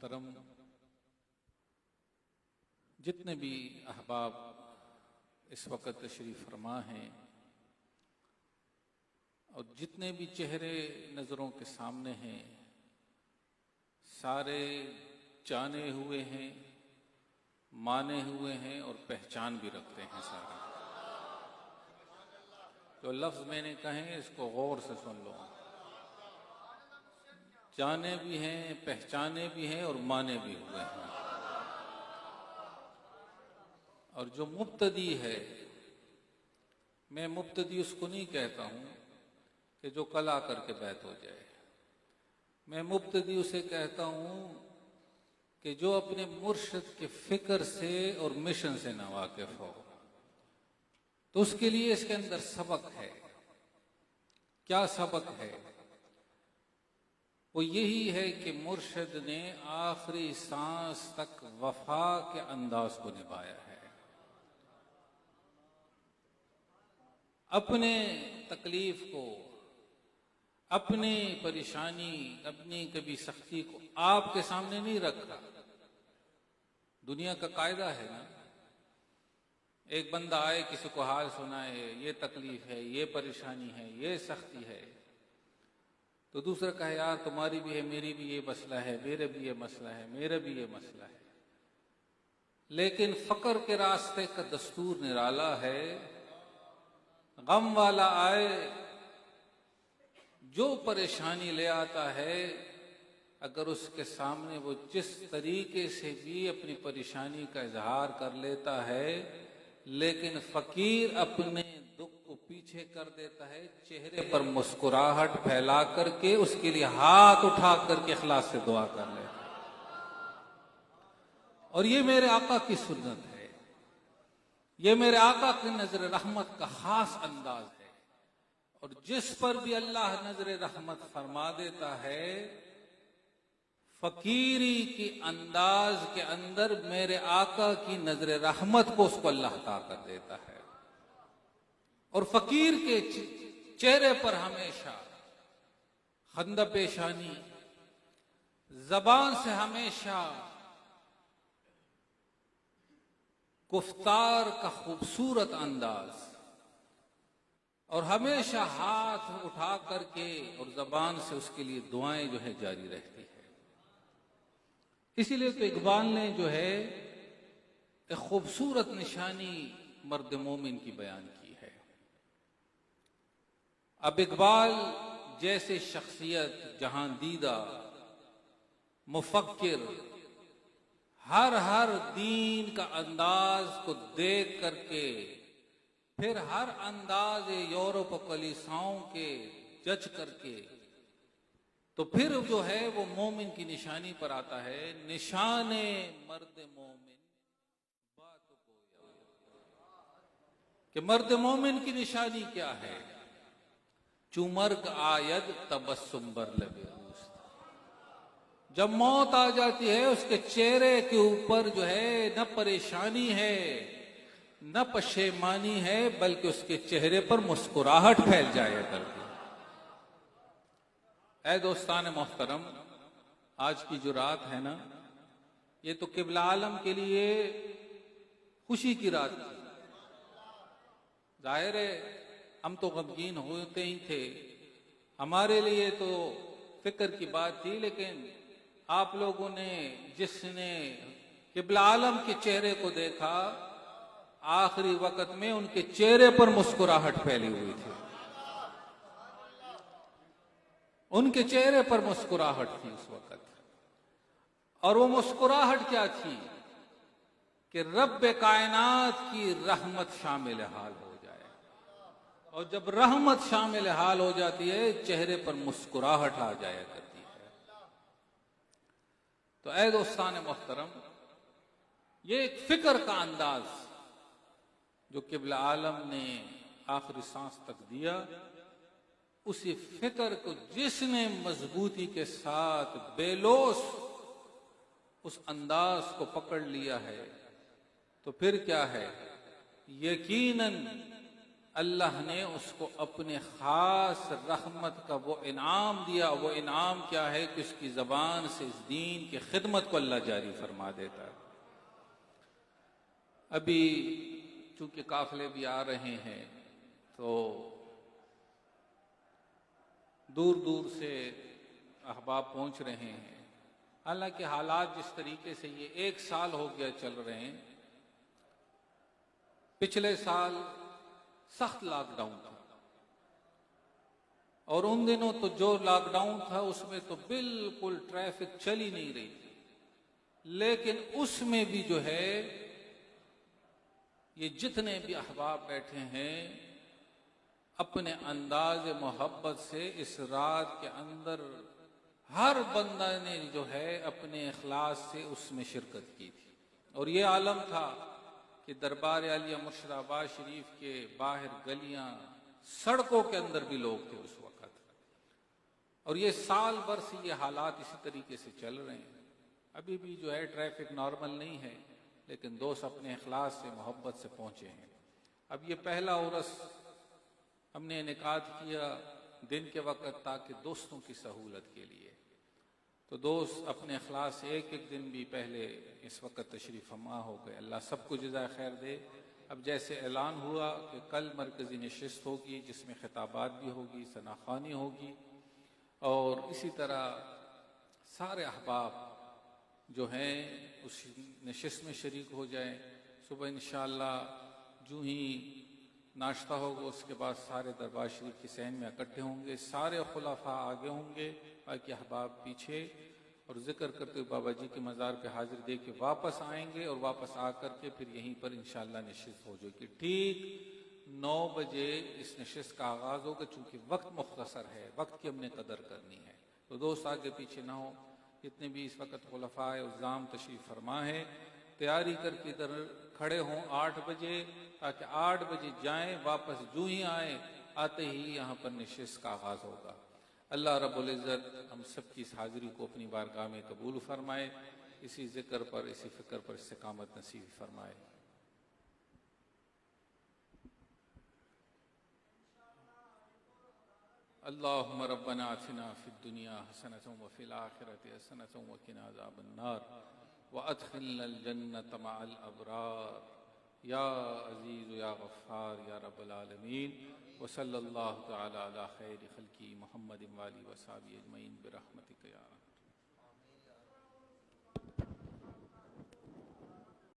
محترم، جتنے بھی احباب اس وقت تشریف فرما ہیں اور جتنے بھی چہرے نظروں کے سامنے ہیں، سارے جانے ہوئے ہیں، مانے ہوئے ہیں اور پہچان بھی رکھتے ہیں۔ سارے جو لفظ میں نے کہے اس کو غور سے سن لو، جانے بھی ہیں، پہچانے بھی ہیں اور مانے بھی ہوئے ہیں۔ اور جو مبتدی ہے، میں مبتدی اس کو نہیں کہتا ہوں کہ جو کل آ کر کے بیت ہو جائے، میں مبتدی اسے کہتا ہوں کہ جو اپنے مرشد کے فکر سے اور مشن سے نہ واقف ہو، تو اس کے لیے اس کے اندر سبق ہے۔ کیا سبق ہے؟ وہ یہی ہے کہ مرشد نے آخری سانس تک وفا کے انداز کو نبھایا ہے، اپنے تکلیف کو، اپنی پریشانی، اپنی کبھی سختی کو آپ کے سامنے نہیں رکھا۔ دنیا کا قاعدہ ہے نا، ایک بندہ آئے کسی کو حال سنائے، یہ تکلیف ہے، یہ پریشانی ہے، یہ سختی ہے، تو دوسرا کہے یار تمہاری بھی ہے، میری بھی یہ مسئلہ ہے، میرے بھی یہ مسئلہ ہے، میرا بھی یہ مسئلہ ہے۔ لیکن فقر کے راستے کا دستور نرالا ہے، غم والا آئے جو پریشانی لے آتا ہے، اگر اس کے سامنے وہ جس طریقے سے بھی اپنی پریشانی کا اظہار کر لیتا ہے، لیکن فقیر اپنے دکھ کو پیچھے کر دیتا ہے، چہرے پر مسکراہٹ پھیلا کر کے اس کے لیے ہاتھ اٹھا کر کے اخلاص سے دعا کر لیتا ہے۔ اور یہ میرے آقا کی سنت ہے، یہ میرے آقا کی نظر رحمت کا خاص انداز ہے۔ اور جس پر بھی اللہ نظر رحمت فرما دیتا ہے، فقیری کی انداز کے اندر میرے آقا کی نظر رحمت کو اس کو اللہ عطا کر دیتا ہے۔ اور فقیر کے چہرے پر ہمیشہ خندہ پیشانی، زبان سے ہمیشہ گفتار کا خوبصورت انداز، اور ہمیشہ ہاتھ اٹھا کر کے اور زبان سے اس کے لیے دعائیں جو ہے جاری رہتی ہے۔ اسی لیے تو اقبال نے جو ہے ایک خوبصورت نشانی مرد مومن کی بیان کی ہے۔ اب اقبال جیسے شخصیت جہاں دیدہ، مفکر، ہر دین کا انداز کو دیکھ کر کے پھر ہر انداز یورپ و کلیساؤں کے جج کر کے تو پھر جو ہے وہ مومن کی نشانی پر آتا ہے۔ نشان مرد مومن بات کہ مرد مومن کی نشانی کیا ہے؟ چو مرگ آید تبسم بر لب اوست، جب موت آ جاتی ہے اس کے چہرے کے اوپر جو ہے نہ پریشانی ہے نہ پشیمانی ہے، بلکہ اس کے چہرے پر مسکراہٹ پھیل جایا کرتی۔ اے دوستان محترم، آج کی جو رات ہے نا، یہ تو قبلہ عالم کے لیے خوشی کی رات تھی۔ ظاہر ہے ہم تو غمگین ہوتے ہی تھے، ہمارے لیے تو فکر کی بات تھی، لیکن آپ لوگوں نے جس نے قبلہ عالم کے چہرے کو دیکھا، آخری وقت میں ان کے چہرے پر مسکراہٹ پھیلی ہوئی تھی، ان کے چہرے پر مسکراہٹ تھی اس وقت۔ اور وہ مسکراہٹ کیا تھی؟ کہ رب کائنات کی رحمت شامل حال ہو جائے، اور جب رحمت شامل حال ہو جاتی ہے چہرے پر مسکراہٹ آ جایا کرتی ہے۔ تو اے دوستان محترم، یہ ایک فکر کا انداز جو قبلہ عالم نے آخری سانس تک دیا، اسی فکر کو جس نے مضبوطی کے ساتھ بے لوث اس انداز کو پکڑ لیا ہے، تو پھر کیا ہے؟ یقیناً اللہ نے اس کو اپنے خاص رحمت کا وہ انعام دیا. وہ انعام کیا ہے کہ اس کی زبان سے اس دین کی خدمت کو اللہ جاری فرما دیتا ہے. ابھی چونکہ قافلے بھی آ رہے ہیں تو دور دور سے احباب پہنچ رہے ہیں. حالانکہ حالات جس طریقے سے یہ 1 سال ہو گیا چل رہے ہیں، پچھلے سال سخت لاک ڈاؤن تھا، اور ان دنوں تو جو لاک ڈاؤن تھا اس میں تو بالکل ٹریفک چل ہی نہیں رہی تھی. لیکن اس میں بھی جو ہے یہ جتنے بھی احباب بیٹھے ہیں اپنے انداز محبت سے اس رات کے اندر ہر بندہ نے جو ہے اپنے اخلاص سے اس میں شرکت کی تھی. اور یہ عالم تھا کہ دربار عالیہ مرشد آباد شریف کے باہر گلیاں، سڑکوں کے اندر بھی لوگ تھے اس وقت. اور یہ سال بھر سے یہ حالات اسی طریقے سے چل رہے ہیں. ابھی بھی جو ہے ٹریفک نارمل نہیں ہے، لیکن دوست اپنے اخلاص سے محبت سے پہنچے ہیں. اب یہ پہلا عرس ہم نے انعقاد کیا دن کے وقت تاکہ دوستوں کی سہولت کے لیے. تو دوست اپنے اخلاص سے ایک دن بھی پہلے اس وقت تشریف فرما ہو گئے. اللہ سب کو جزائے خیر دے. اب جیسے اعلان ہوا کہ کل مرکزی نشست ہوگی جس میں خطابات بھی ہوگی، ثنا خوانی ہوگی، اور اسی طرح سارے احباب جو ہیں اس نشست میں شریک ہو جائیں. صبح انشاءاللہ جو ہی ناشتہ ہوگا اس کے بعد سارے دربار شریف کی صحن میں اکٹھے ہوں گے. سارے خلفاء آگے ہوں گے، باقی احباب پیچھے، اور ذکر کرتے ہوئے بابا جی کے مزار پہ حاضر دے کے واپس آئیں گے، اور واپس آ کر کے پھر یہیں پر انشاءاللہ نشست ہو جائے گی. ٹھیک 9 بجے اس نشست کا آغاز ہوگا. چونکہ وقت مختصر ہے، وقت کی ہم نے قدر کرنی ہے، تو دوست آگے پیچھے نہ ہو. جتنے بھی اس وقت خلفاء عظام تشریف فرما ہے تیاری کر کے ادھر کھڑے ہوں 8 بجے، تاکہ 8 بجے جائیں، واپس جو ہی آئیں آتے ہی یہاں پر نشست کا آغاز ہوگا. اللہ رب العزت ہم سب کی اس حاضری کو اپنی بارگاہ میں قبول فرمائے. اسی ذکر پر، اسی فکر پر استقامت نصیب فرمائے. اللهم ربنا آتنا في الدنيا حسنة وفي الآخرة حسنة وقنا عذاب النار وأدخلنا الجنة مع الأبرار یا عزیز یا غفار یا رب العالمین. وصلی اللہ تعالی علی خیر خلقی محمد وآلہ وصحبہ اجمعین برحمتک یا رب.